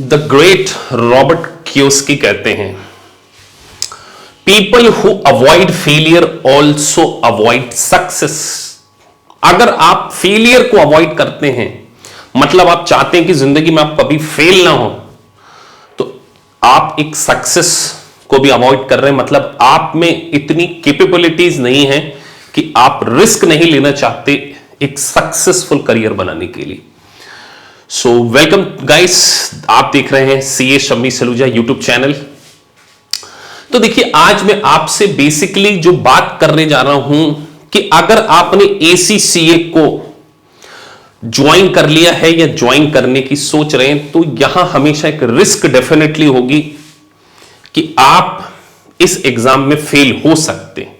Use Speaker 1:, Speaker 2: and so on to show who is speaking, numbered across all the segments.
Speaker 1: The great Robert Kiyosaki कहते हैं, people who avoid failure also avoid success. अगर आप फेलियर को अवॉइड करते हैं, मतलब आप चाहते हैं कि जिंदगी में आप कभी फेल ना हो, तो आप एक सक्सेस को भी अवॉइड कर रहे हैं। मतलब आप में इतनी कैपेबिलिटीज नहीं है कि आप रिस्क नहीं लेना चाहते एक सक्सेसफुल करियर बनाने के लिए। सो वेलकम गाइस, आप देख रहे हैं CA Shammi Saluja YouTube channel. तो देखिए, आज मैं आपसे बेसिकली जो बात करने जा रहा हूं कि अगर आपने एसीसीए को ज्वाइन कर लिया है या ज्वाइन करने की सोच रहे हैं, तो यहां हमेशा एक रिस्क डेफिनेटली होगी कि आप इस एग्जाम में फेल हो सकते हैं।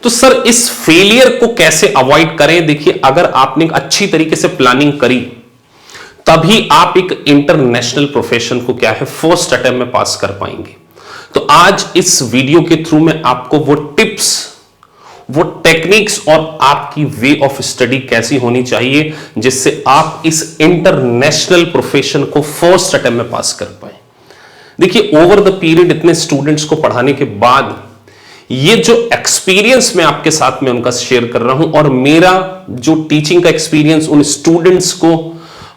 Speaker 1: तो सर, इस फेलियर को कैसे अवॉइड करें? देखिए, अगर आपने एक अच्छी तरीके से प्लानिंग करी, तभी आप एक इंटरनेशनल प्रोफेशन को क्या है फर्स्ट अटेम्प्ट में पास कर पाएंगे। तो आज इस वीडियो के थ्रू मैं आपको वो टिप्स, वो टेक्निक्स और आपकी वे ऑफ स्टडी कैसी होनी चाहिए जिससे आप इस इंटरनेशनल प्रोफेशन को फर्स्ट अटेम्प्ट में पास कर पाए। देखिए, ओवर द पीरियड इतने स्टूडेंट्स को पढ़ाने के बाद ये जो एक्सपीरियंस मैं आपके साथ में उनका शेयर कर रहा हूं, और मेरा जो टीचिंग का एक्सपीरियंस, उन स्टूडेंट्स को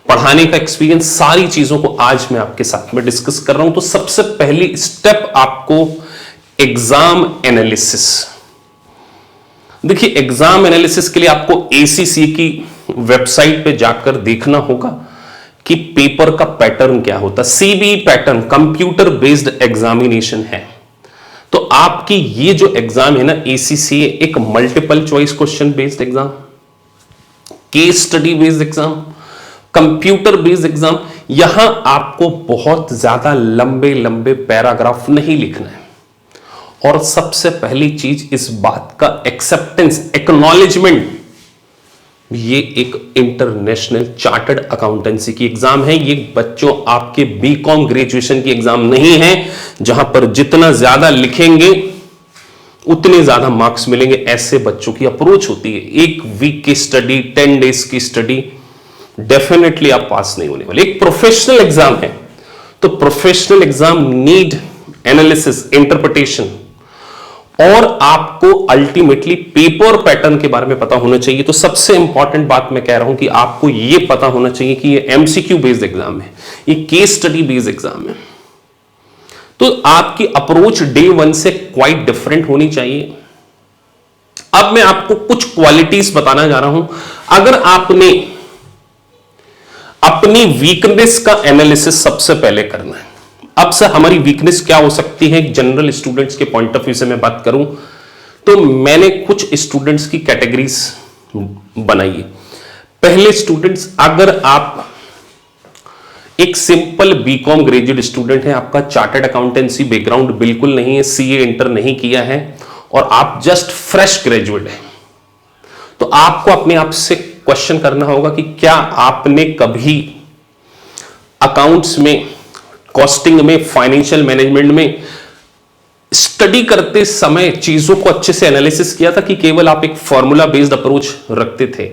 Speaker 1: पढ़ाने का एक्सपीरियंस, सारी चीजों को आज मैं आपके साथ में डिस्कस कर रहा हूं। तो सबसे पहली स्टेप आपको एग्जाम एनालिसिस। देखिए, एग्जाम एनालिसिस के लिए आपको एसीसी की वेबसाइट पे जाकर देखना होगा कि पेपर का पैटर्न क्या होता है। CB pattern computer based examination है। तो आपकी ये जो एग्जाम है ना, एसीसी एक multiple choice question based exam, case study based exam, computer based exam. यहां आपको बहुत ज्यादा लंबे लंबे पैराग्राफ नहीं लिखना है। और सबसे पहली चीज इस बात का एक्सेप्टेंस, एक्नॉलेजमेंट, ये एक इंटरनेशनल चार्टर्ड अकाउंटेंसी की एग्जाम है। ये बच्चों आपके बीकॉम ग्रेजुएशन की एग्जाम नहीं है जहां पर जितना ज्यादा लिखेंगे उतने ज्यादा मार्क्स मिलेंगे। ऐसे बच्चों की अप्रोच होती है। एक वीक की स्टडी, 10 डेज की स्टडी, डेफिनेटली आप पास नहीं होने वाले। एक प्रोफेशनल एग्जाम है, तो professional exam need analysis, interpretation, और आपको अल्टीमेटली पेपर पैटर्न के बारे में पता होना चाहिए। तो सबसे इंपॉर्टेंट बात मैं कह रहा हूं कि आपको यह पता होना चाहिए कि ये एमसीक्यू बेस्ड एग्जाम है, ये केस स्टडी बेस्ड एग्जाम है। तो आपकी अप्रोच डे 1 से क्वाइट डिफरेंट होनी चाहिए। अब मैं आपको कुछ क्वालिटीज बताना जा रहा हूं। अगर आपने अपनी वीकनेस का एनालिसिस सबसे पहले करना है। अब सर, हमारी वीकनेस क्या हो सकती है? जनरल स्टूडेंट्स के पॉइंट ऑफ व्यू से मैं बात करूं तो मैंने कुछ स्टूडेंट्स की कैटेगरीज बनाई है। पहले स्टूडेंट्स, अगर आप एक सिंपल बीकॉम ग्रेजुएट स्टूडेंट हैं, आपका चार्टर्ड अकाउंटेंसी बैकग्राउंड बिल्कुल नहीं है, सीए इंटर नहीं किया है, और आप जस्ट फ्रेश ग्रेजुएट हैं, तो आपको अपने आप से क्वेश्चन करना होगा कि क्या आपने कभी अकाउंट्स में, कॉस्टिंग में, फाइनेंशियल मैनेजमेंट में स्टडी करते समय चीजों को अच्छे से एनालिसिस किया था, कि केवल आप एक फॉर्मूला बेस्ड अप्रोच रखते थे?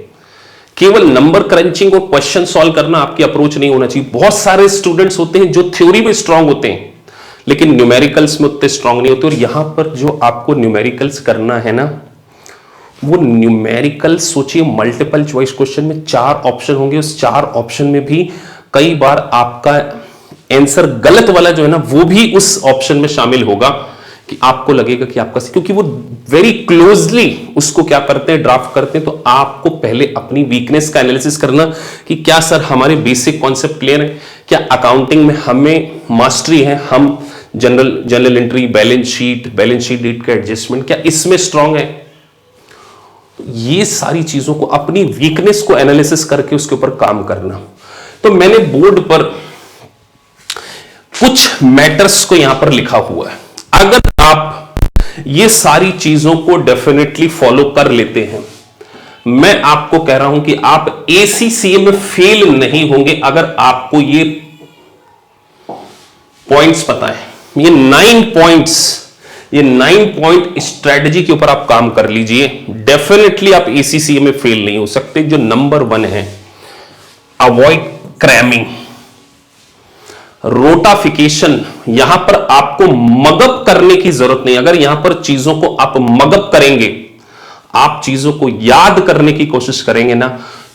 Speaker 1: केवल नंबर क्रंचिंग और क्वेश्चन सॉल्व करना आपकी अप्रोच नहीं होना चाहिए। बहुत सारे स्टूडेंट्स होते हैं जो थ्योरी में स्ट्रांग होते हैं लेकिन न्यूमेरिकल्स में उतने स्ट्रांग नहीं होते। और यहां पर जो आपको न्यूमेरिकल्स करना है ना, वो न्यूमेरिकल, सोचिए मल्टीपल चॉइस क्वेश्चन में 4 ऑप्शन होंगे। उस 4 ऑप्शन में भी कई बार आपका आंसर गलत वाला जो है ना, वो भी उस ऑप्शन में शामिल होगा, कि आपको लगेगा कि आपका, क्योंकि वो वेरी क्लोजली उसको क्या करते हैं, ड्राफ्ट करते हैं। तो आपको पहले अपनी वीकनेस का एनालिसिस करना कि क्या सर हमारे बेसिक कॉन्सेप्ट क्लियर है, क्या अकाउंटिंग में हमें मास्टरी है, हम journal entry, balance sheet debt का एडजस्टमेंट, क्या इसमें स्ट्रांग है? ये सारी चीजों को, अपनी वीकनेस को एनालिसिस करके उसके ऊपर काम करना। तो मैंने बोर्ड पर कुछ मैटर्स को यहां पर लिखा हुआ है। अगर आप ये सारी चीजों को डेफिनेटली फॉलो कर लेते हैं, मैं आपको कह रहा हूं कि आप एसीसीए में फेल नहीं होंगे। अगर आपको ये पॉइंट्स पता है, ये 9 पॉइंट्स, ये 9 पॉइंट स्ट्रेटजी के ऊपर आप काम कर लीजिए, डेफिनेटली आप एसीसीए में फेल नहीं हो सकते। जो नंबर 1 है, अवॉइड क्रैमिंग। रोटाफिकेशन, यहां पर आपको मगअप करने की जरूरत नहीं। अगर यहां पर चीजों को आप मगअप करेंगे, आप चीजों को याद करने की कोशिश करेंगे ना,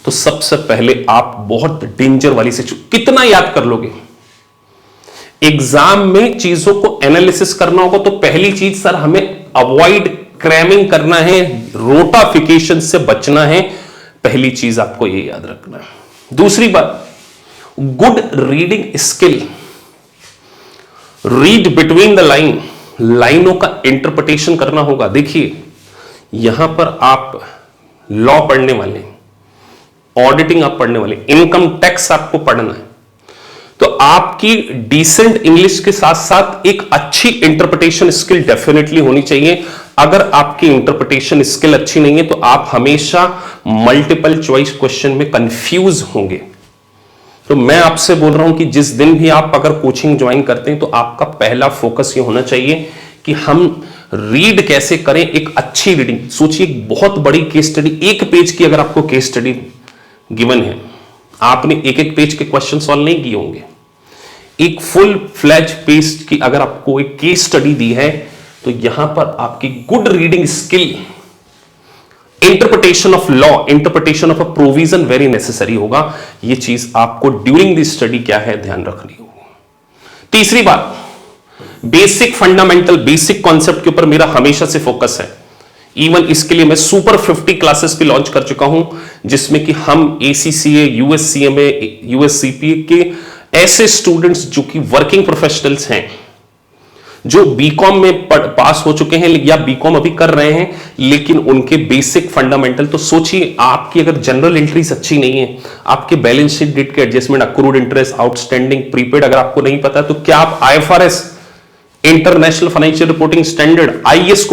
Speaker 1: तो सबसे पहले आप बहुत डेंजर वाली सिचुएशन, कितना याद कर लोगे? एग्जाम में चीजों को एनालिसिस करना होगा तो पहली चीज सर हमें अवॉइड क्रैमिंग करना है, रोटाफिकेशन से बचना है, पहली चीज आपको ये याद रखना है। दूसरी बात, good reading skill, read between the line, लाइनों का इंटरप्रिटेशन करना होगा। देखिए यहां पर आप लॉ पढ़ने वाले, ऑडिटिंग आप पढ़ने वाले, इनकम टैक्स आपको पढ़ना है, तो आपकी डिसेंट इंग्लिश के साथ साथ एक अच्छी इंटरप्रिटेशन स्किल डेफिनेटली होनी चाहिए। अगर आपकी इंटरप्रिटेशन स्किल अच्छी नहीं है तो आप हमेशा मल्टीपल चॉइस क्वेश्चन में कंफ्यूज होंगे। तो मैं आपसे बोल रहा हूं कि जिस दिन भी आप अगर कोचिंग ज्वाइन करते हैं तो आपका पहला फोकस ये होना चाहिए कि हम रीड कैसे करें, एक अच्छी रीडिंग। सोचिए बहुत बड़ी केस स्टडी, एक पेज की अगर आपको केस स्टडी गिवन है, आपने एक एक पेज के क्वेश्चन सॉल्व नहीं किए होंगे। एक फुल फ्लैज पेज की अगर आपको एक केस स्टडी दी है तो यहां पर आपकी good reading skill, interpretation of law, interpretation of a provision very necessary होगा। यह चीज आपको ड्यूरिंग द स्टडी क्या है ध्यान रखनी होगी। तीसरी बात, बेसिक फंडामेंटल, बेसिक कॉन्सेप्ट के ऊपर मेरा हमेशा से फोकस है। इवन इसके लिए मैं सुपर 50 क्लासेस भी लॉन्च कर चुका हूं, जिसमें कि हम ACCA, USCMA, USCPA के ऐसे स्टूडेंट्स जो कि वर्किंग प्रोफेशनल्स हैं, जो बीकॉम में पास हो चुके हैं या बीकॉम अभी कर रहे हैं, लेकिन उनके बेसिक फंडामेंटल, तो सोचिए आपकी अगर जनरल एंट्रीज अच्छी नहीं है, आपके बैलेंस शीट, डेट के adjustment, accrued interest, outstanding, prepaid अगर आपको नहीं पता, तो क्या आप IFRS, international financial reporting standard, IAS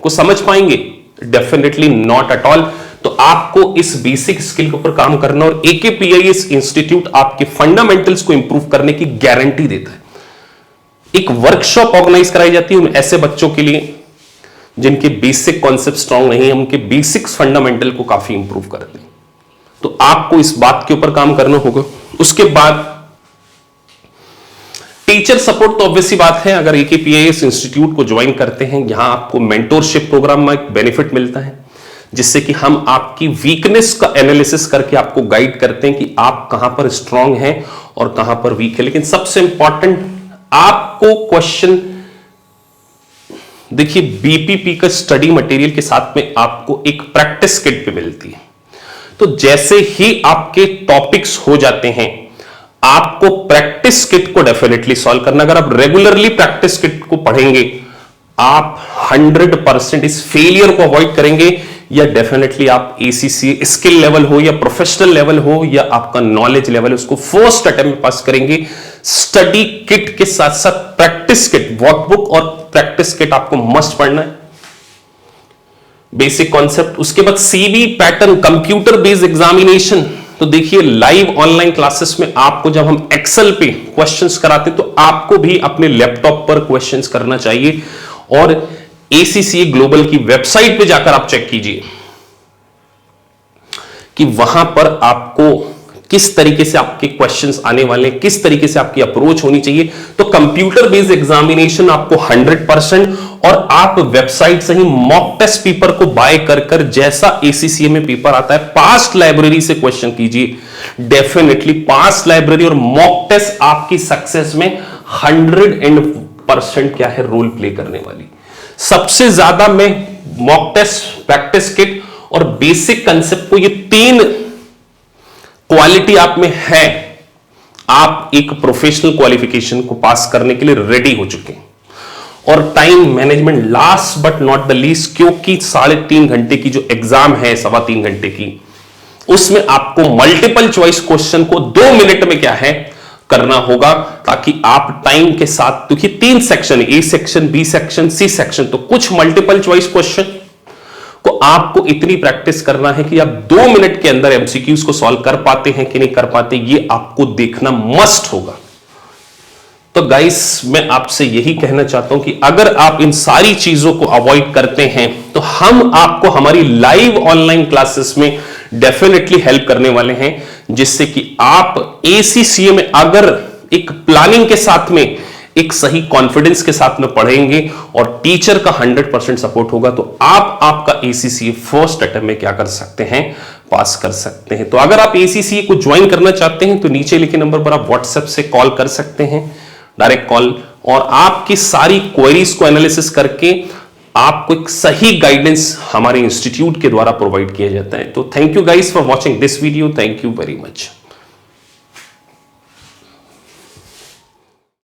Speaker 1: को समझ पाएंगे? Definitely not at all. तो आपको इस बेसिक स्किल के ऊपर काम करना, और AKPIS इंस्टीट्यूट आपके फंडामेंटल्स को इंप्रूव करने की गारंटी देता है। एक वर्कशॉप ऑर्गेनाइज कराई जाती है ऐसे बच्चों के लिए जिनके बेसिक कॉन्सेप्ट स्ट्रांग नहीं है, उनके बेसिक्स फंडामेंटल को काफी इंप्रूव करते हैं। तो आपको इस बात के ऊपर काम करना होगा। उसके बाद टीचर सपोर्ट, तो ऑब्वियस सी बात है, अगर AKPIS इंस्टीट्यूट को ज्वाइन करते हैं, यहां आपको मेंटोरशिप प्रोग्राम में एक बेनिफिट मिलता है, जिससे कि हम आपकी वीकनेस का एनालिसिस करके आपको गाइड करते हैं कि आप कहां पर स्ट्रांग हैं और कहां पर वीक है। लेकिन सबसे इंपॉर्टेंट, आपको क्वेश्चन, देखिए BPP का स्टडी मटेरियल के साथ में आपको एक प्रैक्टिस किट भी मिलती है। तो जैसे ही आपके टॉपिक्स हो जाते हैं, आपको प्रैक्टिस किट को डेफिनेटली सॉल्व करना। अगर आप रेगुलरली प्रैक्टिस किट को पढ़ेंगे, आप 100% इस फेलियर को अवॉइड करेंगे, या डेफिनेटली आप ACCA स्किल लेवल हो या प्रोफेशनल लेवल हो या आपका नॉलेज लेवल है, उसको फर्स्ट अटेम्प्ट में पास करेंगे। स्टडी किट के साथ साथ प्रैक्टिस किट, वर्कबुक और प्रैक्टिस किट आपको मस्ट पढ़ना है, बेसिक कॉन्सेप्ट। उसके बाद CB pattern, computer based examination. तो देखिए लाइव ऑनलाइन क्लासेस में आपको जब हम एक्सेल पे क्वेश्चंस कराते तो आपको भी अपने लैपटॉप पर क्वेश्चंस करना चाहिए, और ACCA ग्लोबल की वेबसाइट पे जाकर आप चेक कीजिए कि वहां पर आपको किस तरीके से आपके क्वेश्चंस आने वाले, किस तरीके से आपकी अप्रोच होनी चाहिए। तो कंप्यूटर बेस्ड एग्जामिनेशन आपको 100%, और आप वेबसाइट से ही मॉक टेस्ट पेपर को बाय कर जैसा ACCA में पेपर आता है, पास्ट लाइब्रेरी से क्वेश्चन कीजिए। डेफिनेटली पास्ट लाइब्रेरी और मॉक टेस्ट आपकी सक्सेस में 100% क्या है, रोल प्ले करने वाली। सबसे ज्यादा मैं मॉक टेस्ट, प्रैक्टिस किट और बेसिक कंसेप्ट को, ये 3 क्वालिटी आप में है, आप एक प्रोफेशनल क्वालिफिकेशन को पास करने के लिए रेडी हो चुके हैं। और time management last but not the least, क्योंकि 3.5 घंटे की जो एग्जाम है, 3.25 घंटे की, उसमें आपको मल्टीपल चॉइस क्वेश्चन को 2 मिनट में क्या है करना होगा, ताकि आप टाइम के साथ, क्योंकि 3 section, A section, B section, C section, तो कुछ मल्टीपल चॉइस क्वेश्चन को आपको इतनी प्रैक्टिस करना है कि आप 2 मिनट के अंदर MCQs को सॉल्व कर पाते हैं कि नहीं कर पाते, ये आपको देखना मस्ट होगा। तो गाइस, मैं आपसे यही कहना चाहता हूं कि अगर आप इन सारी चीजों को अवॉइड करते हैं तो हम आपको हमारी लाइव ऑनलाइन क्लासेस में डेफिनेटली हेल्प करने वाले हैं, जिससे कि आप ACCA में अगर एक प्लानिंग के साथ में, एक सही कॉन्फिडेंस के साथ में पढ़ेंगे और टीचर का 100% सपोर्ट होगा तो आप आपका ACCA फर्स्ट अटेम्प्ट में क्या कर सकते हैं, पास कर सकते हैं। तो अगर आप ACCA को ज्वाइन करना चाहते हैं तो नीचे लिखे नंबर पर आप व्हाट्सएप से कॉल कर सकते हैं, डायरेक्ट कॉल, और आपकी सारी क्वेरीज को एनालिसिस करके आपको एक सही गाइडेंस हमारे इंस्टीट्यूट के द्वारा प्रोवाइड किया जाता है। तो thank you guys for watching this video, thank you very much.